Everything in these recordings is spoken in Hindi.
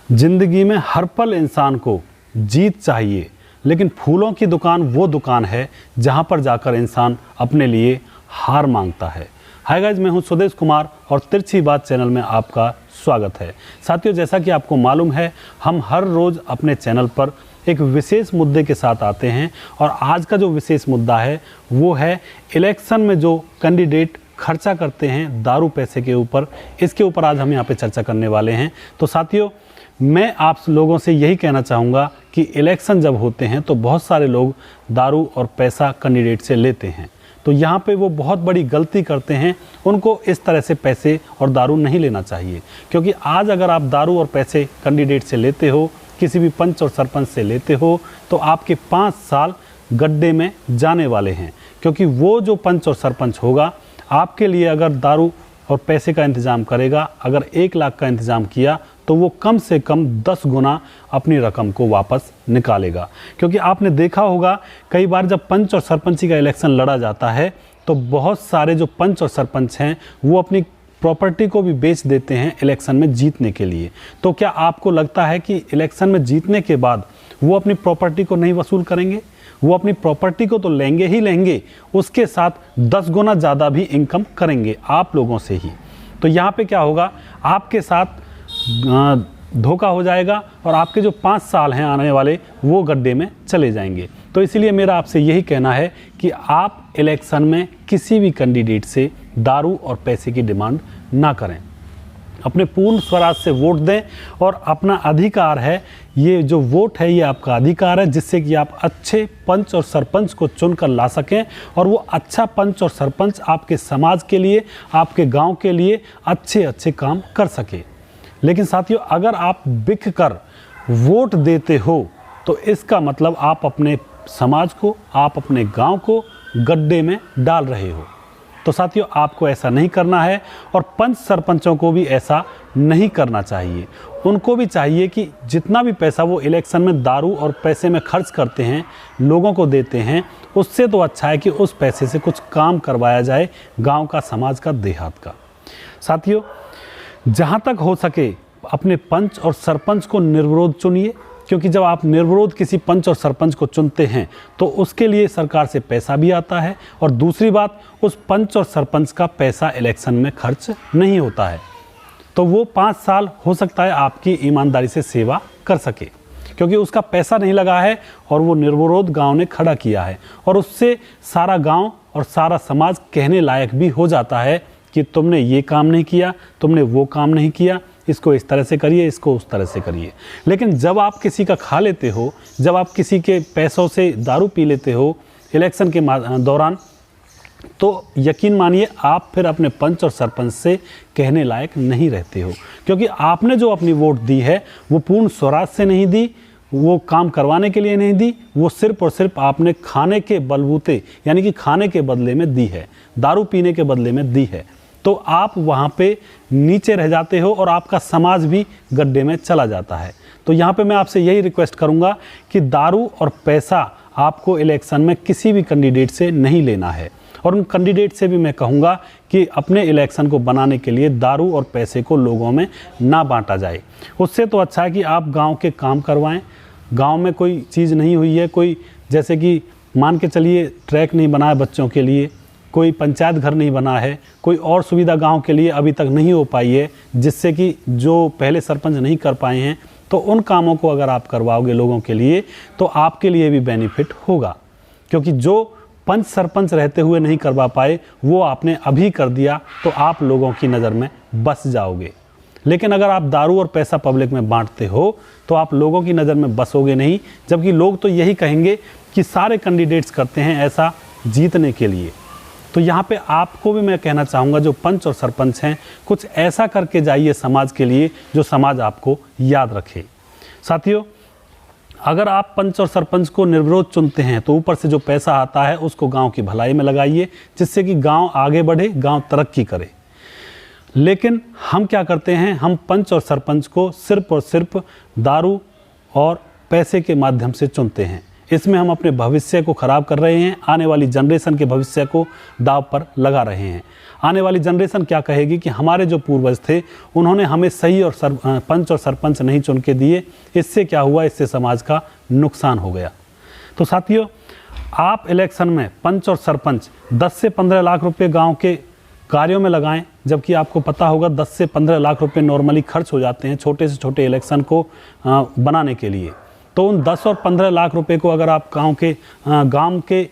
जिंदगी में हर पल इंसान को जीत चाहिए, लेकिन फूलों की दुकान वो दुकान है जहां पर जाकर इंसान अपने लिए हार मांगता है। हाय गाइस, मैं हूं सुदेश कुमार और तिरछी बात चैनल में आपका स्वागत है। साथियों, जैसा कि आपको मालूम है, हम हर रोज़ अपने चैनल पर एक विशेष मुद्दे के साथ आते हैं और आज का जो विशेष मुद्दा है वो है इलेक्शन में जो कैंडिडेट खर्चा करते हैं दारू पैसे के ऊपर। इसके ऊपर आज हम यहाँ पे चर्चा करने वाले हैं। तो साथियों, मैं आप लोगों से यही कहना चाहूँगा कि इलेक्शन जब होते हैं तो बहुत सारे लोग दारू और पैसा कैंडिडेट से लेते हैं, तो यहाँ पे वो बहुत बड़ी गलती करते हैं। उनको इस तरह से पैसे और दारू नहीं लेना चाहिए, क्योंकि आज अगर आप दारू और पैसे कैंडिडेट से लेते हो, किसी भी पंच और सरपंच से लेते हो, तो आपके 5 साल गड्ढे में जाने वाले हैं। क्योंकि वो जो पंच और सरपंच होगा, आपके लिए अगर दारू और पैसे का इंतज़ाम करेगा, अगर 1 लाख का इंतज़ाम किया तो वो कम से कम 10 गुना अपनी रकम को वापस निकालेगा। क्योंकि आपने देखा होगा कई बार जब पंच और सरपंची का इलेक्शन लड़ा जाता है तो बहुत सारे जो पंच और सरपंच हैं वो अपनी प्रॉपर्टी को भी बेच देते हैं इलेक्शन में जीतने के लिए। तो क्या आपको लगता है कि इलेक्शन में जीतने के बाद वो अपनी प्रॉपर्टी को नहीं वसूल करेंगे? वो अपनी प्रॉपर्टी को तो लेंगे ही लेंगे, उसके साथ 10 गुना ज़्यादा भी इनकम करेंगे आप लोगों से ही। तो यहाँ पे क्या होगा, आपके साथ धोखा हो जाएगा और आपके जो 5 साल हैं आने वाले वो गड्ढे में चले जाएंगे। तो इसीलिए मेरा आपसे यही कहना है कि आप इलेक्शन में किसी भी कैंडिडेट से दारू और पैसे की डिमांड ना करें। अपने पूर्ण स्वराज से वोट दें और अपना अधिकार है, ये जो वोट है ये आपका अधिकार है, जिससे कि आप अच्छे पंच और सरपंच को चुनकर ला सकें और वो अच्छा पंच और सरपंच आपके समाज के लिए, आपके गांव के लिए अच्छे अच्छे काम कर सके। लेकिन साथियों, अगर आप बिक कर वोट देते हो तो इसका मतलब आप अपने समाज को, आप अपने गांव को गड्ढे में डाल रहे हो। तो साथियों, आपको ऐसा नहीं करना है और पंच सरपंचों को भी ऐसा नहीं करना चाहिए। उनको भी चाहिए कि जितना भी पैसा वो इलेक्शन में दारू और पैसे में खर्च करते हैं, लोगों को देते हैं, उससे तो अच्छा है कि उस पैसे से कुछ काम करवाया जाए गांव का, समाज का, देहात का। साथियों, जहाँ तक हो सके अपने पंच और सरपंच को निर्विरोध चुनिए, क्योंकि जब आप निर्विरोध किसी पंच और सरपंच को चुनते हैं तो उसके लिए सरकार से पैसा भी आता है और दूसरी बात, उस पंच और सरपंच का पैसा इलेक्शन में खर्च नहीं होता है। तो वो 5 साल हो सकता है आपकी ईमानदारी से सेवा कर सके, क्योंकि उसका पैसा नहीं लगा है और वो निर्विरोध गांव ने खड़ा किया है और उससे सारा गांव और सारा समाज कहने लायक भी हो जाता है कि तुमने ये काम नहीं किया, तुमने वो काम नहीं किया, इसको इस तरह से करिए, इसको उस तरह से करिए। लेकिन जब आप किसी का खा लेते हो, जब आप किसी के पैसों से दारू पी लेते हो इलेक्शन के दौरान, तो यकीन मानिए आप फिर अपने पंच और सरपंच से कहने लायक नहीं रहते हो। क्योंकि आपने जो अपनी वोट दी है वो पूर्ण स्वराज से नहीं दी, वो काम करवाने के लिए नहीं दी, वो सिर्फ और सिर्फ आपने खाने के बलबूते, यानी कि खाने के बदले में दी है, दारू पीने के बदले में दी है। तो आप वहाँ पे नीचे रह जाते हो और आपका समाज भी गड्ढे में चला जाता है। तो यहाँ पे मैं आपसे यही रिक्वेस्ट करूँगा कि दारू और पैसा आपको इलेक्शन में किसी भी कैंडिडेट से नहीं लेना है। और उन कैंडिडेट से भी मैं कहूँगा कि अपने इलेक्शन को बनाने के लिए दारू और पैसे को लोगों में ना बांटा जाए। उससे तो अच्छा है कि आप गाँव के काम करवाएँ। गाँव में कोई चीज़ नहीं हुई है, कोई जैसे कि मान के चलिए ट्रैक नहीं बना है बच्चों के लिए, कोई पंचायत घर नहीं बना है, कोई और सुविधा गांव के लिए अभी तक नहीं हो पाई है, जिससे कि जो पहले सरपंच नहीं कर पाए हैं, तो उन कामों को अगर आप करवाओगे लोगों के लिए तो आपके लिए भी बेनिफिट होगा। क्योंकि जो पंच सरपंच रहते हुए नहीं करवा पाए वो आपने अभी कर दिया तो आप लोगों की नज़र में बस जाओगे। लेकिन अगर आप दारू और पैसा पब्लिक में बांटते हो तो आप लोगों की नज़र में बसोगे नहीं, जबकि लोग तो यही कहेंगे कि सारे कैंडिडेट्स करते हैं ऐसा जीतने के लिए। तो यहाँ पे आपको भी मैं कहना चाहूँगा, जो पंच और सरपंच हैं, कुछ ऐसा करके जाइए समाज के लिए जो समाज आपको याद रखे। साथियों, अगर आप पंच और सरपंच को निर्विरोध चुनते हैं तो ऊपर से जो पैसा आता है उसको गांव की भलाई में लगाइए, जिससे कि गांव आगे बढ़े, गांव तरक्की करे। लेकिन हम क्या करते हैं, हम पंच और सरपंच को सिर्फ और सिर्फ दारू और पैसे के माध्यम से चुनते हैं। इसमें हम अपने भविष्य को खराब कर रहे हैं, आने वाली जनरेशन के भविष्य को दांव पर लगा रहे हैं। आने वाली जनरेशन क्या कहेगी कि हमारे जो पूर्वज थे उन्होंने हमें सही और पंच और सरपंच नहीं चुन के दिए, इससे क्या हुआ, इससे समाज का नुकसान हो गया। तो साथियों, आप इलेक्शन में पंच और सरपंच 10 से 15 लाख रुपए गांव के कार्यों में लगाएं, जबकि आपको पता होगा 10 से 15 लाख रुपए नॉर्मली खर्च हो जाते हैं छोटे से छोटे इलेक्शन को बनाने के लिए। तो उन 10 और 15 लाख रुपए को अगर आप गांव के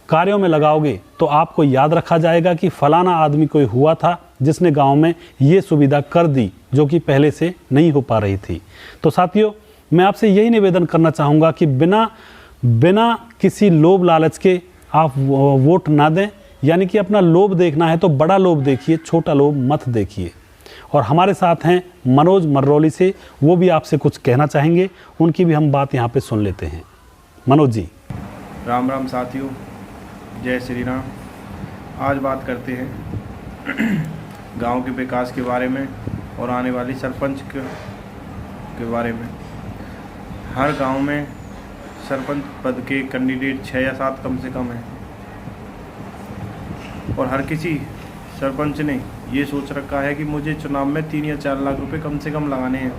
कार्यों में लगाओगे तो आपको याद रखा जाएगा कि फलाना आदमी कोई हुआ था जिसने गांव में ये सुविधा कर दी जो कि पहले से नहीं हो पा रही थी। तो साथियों, मैं आपसे यही निवेदन करना चाहूँगा कि बिना किसी लोभ लालच के आप वोट ना दें, यानी कि अपना लोभ देखना है तो बड़ा लोभ देखिए, छोटा लोभ मत देखिए। और हमारे साथ हैं मनोज मर्रोली से, वो भी आपसे कुछ कहना चाहेंगे, उनकी भी हम बात यहाँ पे सुन लेते हैं। मनोज जी। राम राम साथियों, जय श्री राम। आज बात करते हैं गांव के विकास के बारे में और आने वाली सरपंच के बारे में। हर गांव में सरपंच पद के कैंडिडेट 6 या 7 कम से कम हैं और हर किसी सरपंच ने ये सोच रखा है कि मुझे चुनाव में 3 या 4 लाख रुपए कम से कम लगाने हैं।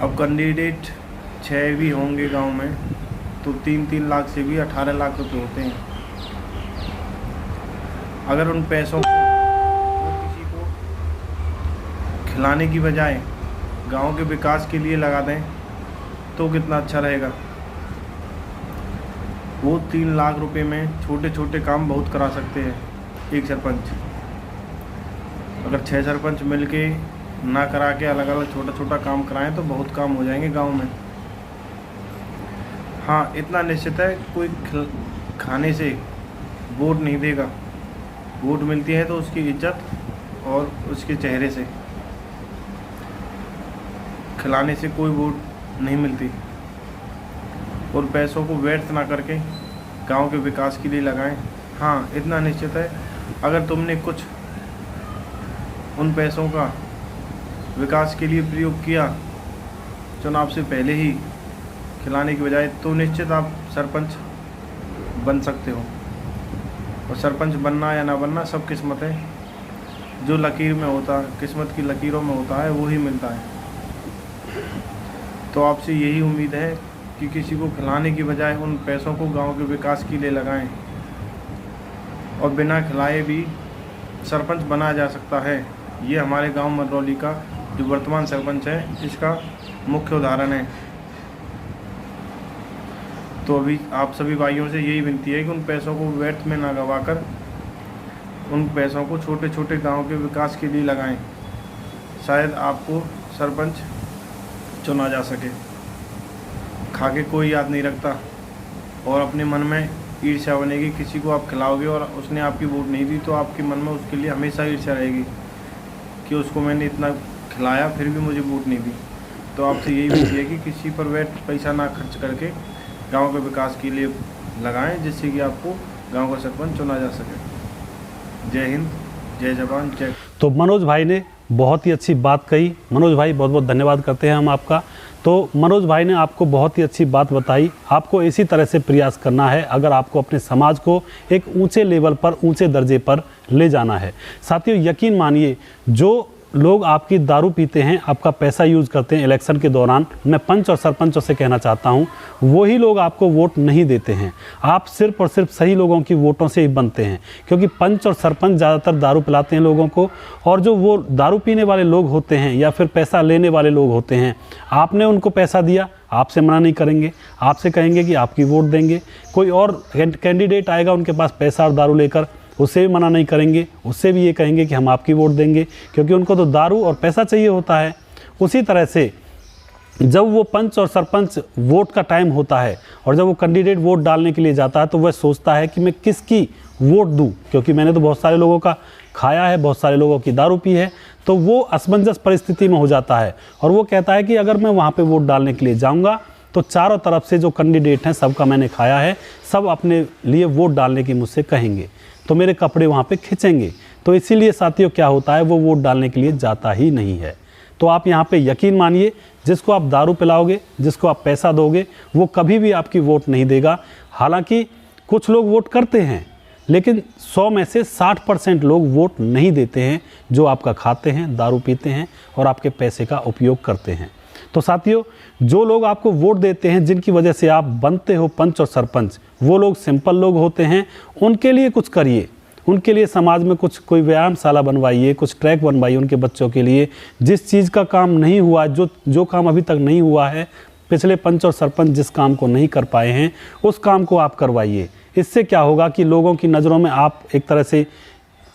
अब कैंडिडेट 6 भी होंगे गांव में तो 3-3 लाख से भी 18 लाख रुपए होते हैं। अगर उन पैसों को किसी को खिलाने की बजाय गांव के विकास के लिए लगा दें तो कितना अच्छा रहेगा। वो 3 लाख रुपए में छोटे छोटे काम बहुत करा सकते हैं एक सरपंच। अगर 6 सरपंच मिलके ना करा के अलग अलग छोटा छोटा काम कराएं तो बहुत काम हो जाएंगे गांव में। हाँ, इतना निश्चित है, कोई खाने से वोट नहीं देगा। वोट मिलती है तो उसकी इज्जत और उसके चेहरे से, खिलाने से कोई वोट नहीं मिलती। और पैसों को व्यर्थ ना करके गांव के विकास के लिए लगाएं। हाँ, इतना निश्चित है, अगर तुमने कुछ उन पैसों का विकास के लिए प्रयोग किया चुनाव से पहले ही खिलाने की बजाय, तो निश्चित आप सरपंच बन सकते हो। और सरपंच बनना या ना बनना सब किस्मत है। जो लकीर में होता है, किस्मत की लकीरों में होता है, वो ही मिलता है। तो आपसे यही उम्मीद है कि किसी को खिलाने की बजाय उन पैसों को गांव के विकास के लिए लगाएं। और बिना खिलाए भी सरपंच बना जा सकता है। ये हमारे गांव मर्रोली का जो वर्तमान सरपंच है, इसका मुख्य उदाहरण है। तो अभी आप सभी भाइयों से यही विनती है कि उन पैसों को व्यर्थ में ना गवाकर उन पैसों को छोटे छोटे गांव के विकास के लिए लगाएं। शायद आपको सरपंच चुना जा सके। खाके कोई याद नहीं रखता और अपने मन में ईर्ष्या बनेगी। किसी को आप खिलाओगे और उसने आपकी वोट नहीं दी तो आपके मन में उसके लिए हमेशा ईर्ष्या रहेगी कि उसको मैंने इतना खिलाया फिर भी मुझे वोट नहीं दी। तो आपसे यही विनती है कि किसी पर व्यर्थ पैसा ना खर्च करके गांव के विकास के लिए लगाएं, जिससे कि आपको गांव का सरपंच चुना जा सके। जय हिंद, जय जवान, जय। तो मनोज भाई ने बहुत ही अच्छी बात कही। मनोज भाई, बहुत बहुत धन्यवाद करते हैं हम आपका। तो मनोज भाई ने आपको बहुत ही अच्छी बात बताई। आपको इसी तरह से प्रयास करना है अगर आपको अपने समाज को एक ऊंचे लेवल पर, ऊंचे दर्जे पर ले जाना है। साथियों, यकीन मानिए, जो लोग आपकी दारू पीते हैं, आपका पैसा यूज़ करते हैं इलेक्शन के दौरान, मैं पंच और सरपंचों से कहना चाहता हूं, वही लोग आपको वोट नहीं देते हैं। आप सिर्फ और सिर्फ सही लोगों की वोटों से ही बनते हैं, क्योंकि पंच और सरपंच ज़्यादातर दारू पिलाते हैं लोगों को। और जो वो दारू पीने वाले लोग होते हैं या फिर पैसा लेने वाले लोग होते हैं, आपने उनको पैसा दिया, आपसे मना नहीं करेंगे, आपसे कहेंगे कि आपकी वोट देंगे। कोई और कैंडिडेट आएगा उनके पास पैसा और दारू लेकर, उससे भी मना नहीं करेंगे, उससे भी ये कहेंगे कि हम आपकी वोट देंगे, क्योंकि उनको तो दारू और पैसा चाहिए होता है। उसी तरह से जब वो पंच और सरपंच वोट का टाइम होता है और जब वो कैंडिडेट वोट डालने के लिए जाता है तो वह सोचता है कि मैं किसकी वोट दूं, क्योंकि मैंने तो बहुत सारे लोगों का खाया है, बहुत सारे लोगों की दारू पी है। तो वो असमंजस परिस्थिति में हो जाता है और वो कहता है कि अगर मैं वहाँ पे वोट डालने के लिए जाऊँगा तो चारों तरफ से जो कैंडिडेट हैं सबका मैंने खाया है, सब अपने लिए वोट डालने की मुझसे कहेंगे, तो मेरे कपड़े वहाँ पे खींचेंगे। तो इसीलिए साथियों क्या होता है, वो वोट डालने के लिए जाता ही नहीं है। तो आप यहाँ पे यकीन मानिए, जिसको आप दारू पिलाओगे, जिसको आप पैसा दोगे, वो कभी भी आपकी वोट नहीं देगा। हालांकि कुछ लोग वोट करते हैं, लेकिन 100 में से 60% लोग वोट नहीं देते हैं, जो आपका खाते हैं, दारू पीते हैं और आपके पैसे का उपयोग करते हैं। तो साथियों, जो लोग आपको वोट देते हैं, जिनकी वजह से आप बनते हो पंच और सरपंच, वो लोग सिंपल लोग होते हैं। उनके लिए कुछ करिए, उनके लिए समाज में कोई व्यायामशाला बनवाइए, कुछ ट्रैक बनवाइए उनके बच्चों के लिए। जिस चीज़ का काम नहीं हुआ, जो काम अभी तक नहीं हुआ है, पिछले पंच और सरपंच जिस काम को नहीं कर पाए हैं, उस काम को आप करवाइए। इससे क्या होगा कि लोगों की नज़रों में आप एक तरह से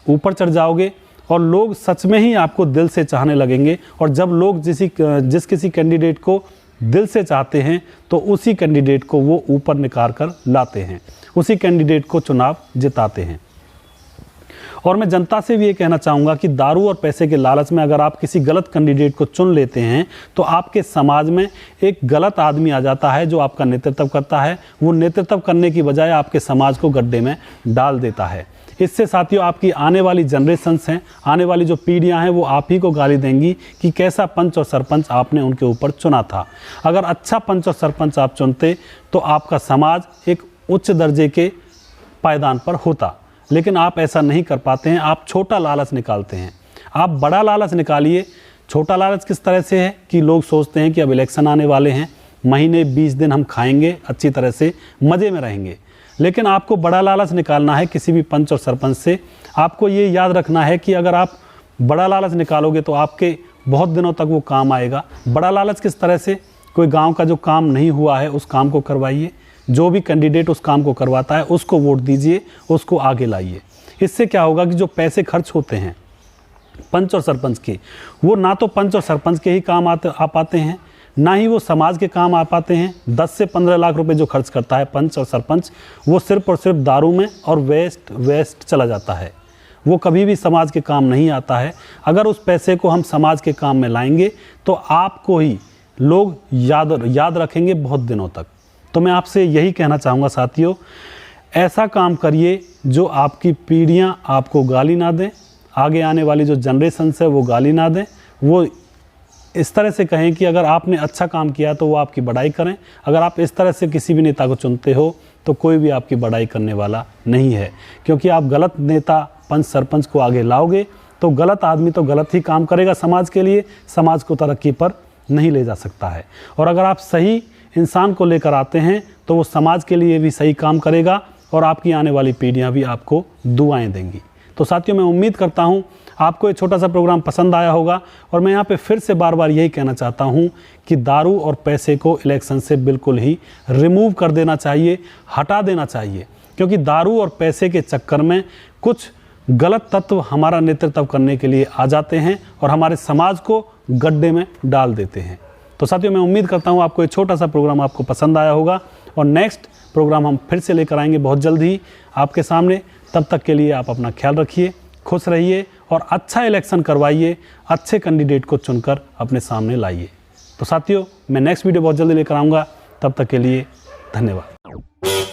ऊपर चढ़ जाओगे और लोग सच में ही आपको दिल से चाहने लगेंगे। और जब लोग जिस किसी कैंडिडेट को दिल से चाहते हैं, तो उसी कैंडिडेट को वो ऊपर निकाल कर लाते हैं, उसी कैंडिडेट को चुनाव जिताते हैं। और मैं जनता से भी ये कहना चाहूँगा कि दारू और पैसे के लालच में अगर आप किसी गलत कैंडिडेट को चुन लेते हैं, तो आपके समाज में एक गलत आदमी आ जाता है जो आपका नेतृत्व करता है। वो नेतृत्व करने की बजाय आपके समाज को गड्ढे में डाल देता है। इससे साथियों, आपकी आने वाली जनरेशन्स हैं, आने वाली जो पीढ़ियां हैं, वो आप ही को गाली देंगी कि कैसा पंच और सरपंच आपने उनके ऊपर चुना था। अगर अच्छा पंच और सरपंच आप चुनते तो आपका समाज एक उच्च दर्जे के पायदान पर होता, लेकिन आप ऐसा नहीं कर पाते हैं। आप छोटा लालच निकालते हैं। आप बड़ा लालच निकालिए। छोटा लालच किस तरह से है कि लोग सोचते हैं कि अब इलेक्शन आने वाले हैं, महीने 20 दिन हम खाएंगे, अच्छी तरह से मज़े में रहेंगे। लेकिन आपको बड़ा लालच निकालना है किसी भी पंच और सरपंच से। आपको ये याद रखना है कि अगर आप बड़ा लालच निकालोगे तो आपके बहुत दिनों तक वो काम आएगा। बड़ा लालच किस तरह से, कोई गांव का जो काम नहीं हुआ है उस काम को करवाइए। जो भी कैंडिडेट उस काम को करवाता है उसको वोट दीजिए, उसको आगे लाइए। इससे क्या होगा कि जो पैसे खर्च होते हैं पंच और सरपंच के, वो ना तो पंच और सरपंच के ही काम आ पाते हैं, ना ही वो समाज के काम आ पाते हैं। 10 से 15 लाख रुपए जो खर्च करता है पंच और सरपंच, वो सिर्फ और सिर्फ दारू में और वेस्ट चला जाता है। वो कभी भी समाज के काम नहीं आता है। अगर उस पैसे को हम समाज के काम में लाएंगे तो आपको ही लोग याद रखेंगे बहुत दिनों तक। तो मैं आपसे यही कहना चाहूँगा साथियों, ऐसा काम करिए जो आपकी पीढ़ियाँ आपको गाली ना दें, आगे आने वाली जो जनरेशन है वो गाली ना दें। वो इस तरह से कहें कि अगर आपने अच्छा काम किया तो वो आपकी बड़ाई करें। अगर आप इस तरह से किसी भी नेता को चुनते हो तो कोई भी आपकी बड़ाई करने वाला नहीं है, क्योंकि आप गलत नेता पंच सरपंच को आगे लाओगे तो गलत आदमी तो गलत ही काम करेगा समाज के लिए, समाज को तरक्की पर नहीं ले जा सकता है। और अगर आप सही इंसान को लेकर आते हैं तो वो समाज के लिए भी सही काम करेगा और आपकी आने वाली पीढ़ियां भी आपको दुआएं देंगी। तो साथियों, मैं उम्मीद करता हूं आपको ये छोटा सा प्रोग्राम पसंद आया होगा। और मैं यहाँ पे फिर से बार बार यही कहना चाहता हूँ कि दारू और पैसे को इलेक्शन से बिल्कुल ही रिमूव कर देना चाहिए, हटा देना चाहिए, क्योंकि दारू और पैसे के चक्कर में कुछ गलत तत्व हमारा नेतृत्व करने के लिए आ जाते हैं और हमारे समाज को गड्ढे में डाल देते हैं। तो साथियों, मैं उम्मीद करता हूँ आपको ये छोटा सा प्रोग्राम आपको पसंद आया होगा और नेक्स्ट प्रोग्राम हम फिर से लेकर आएंगे बहुत जल्द ही आपके सामने। तब तक के लिए आप अपना ख्याल रखिए, खुश रहिए और अच्छा इलेक्शन करवाइए, अच्छे कैंडिडेट को चुनकर अपने सामने लाइए। तो साथियों, मैं नेक्स्ट वीडियो बहुत जल्दी लेकर आऊँगा। तब तक के लिए धन्यवाद।